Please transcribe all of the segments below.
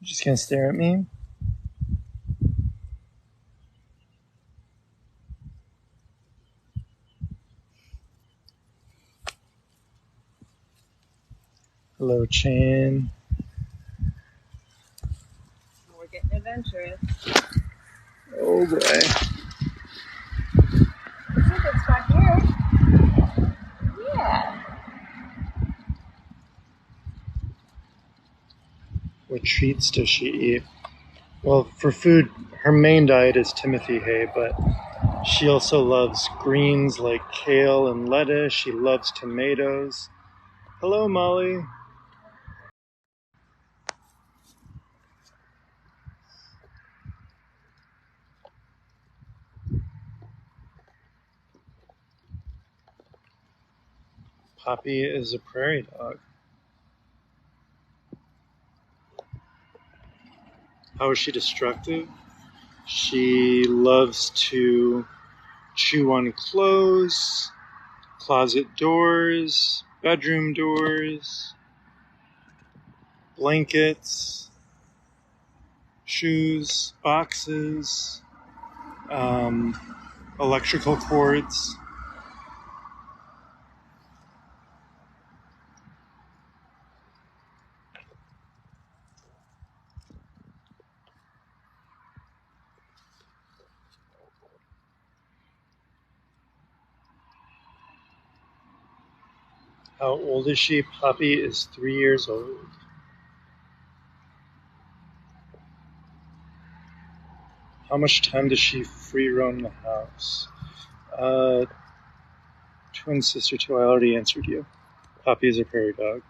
You're just gonna stare at me? Hello, Chan. We're getting adventurous. Oh boy. It's a good spot here. Yeah. What treats does she eat? Well, for food, her main diet is Timothy hay, but she also loves greens like kale and lettuce. She loves tomatoes. Hello, Molly. Poppy is a prairie dog. How is she destructive? She loves to chew on clothes, closet doors, bedroom doors, blankets, shoes, boxes, electrical cords. How old is she? Poppy is 3 years old. How much time does she free roam the house? Twin sister too, I already answered you. Poppy is a prairie dog.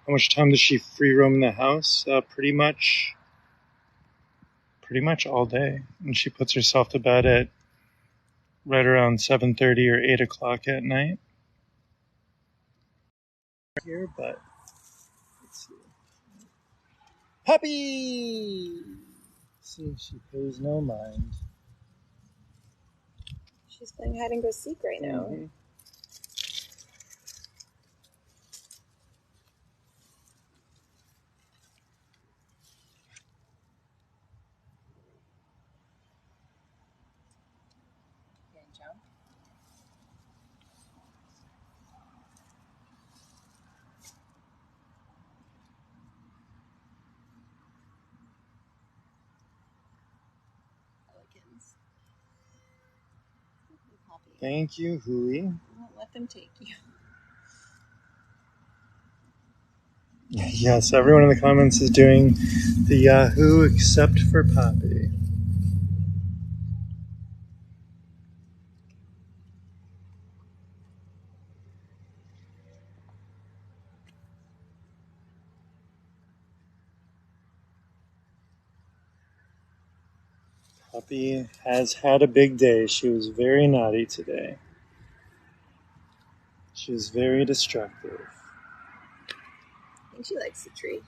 How much time does she free roam in the house? Pretty much all day. And she puts herself to bed at right around 7:30 or 8 o'clock at night. Here, but let's see. Puppy! See if she pays no mind. She's playing hide and go seek right now. Mm-hmm. Can you jump? Pelicans. Poppy. Thank you, Hui. I won't let them take you. Yes, everyone in the comments is doing the Yahoo except for Poppy. Poppy has had a big day. She was very naughty today. She was very destructive. I think she likes the tree.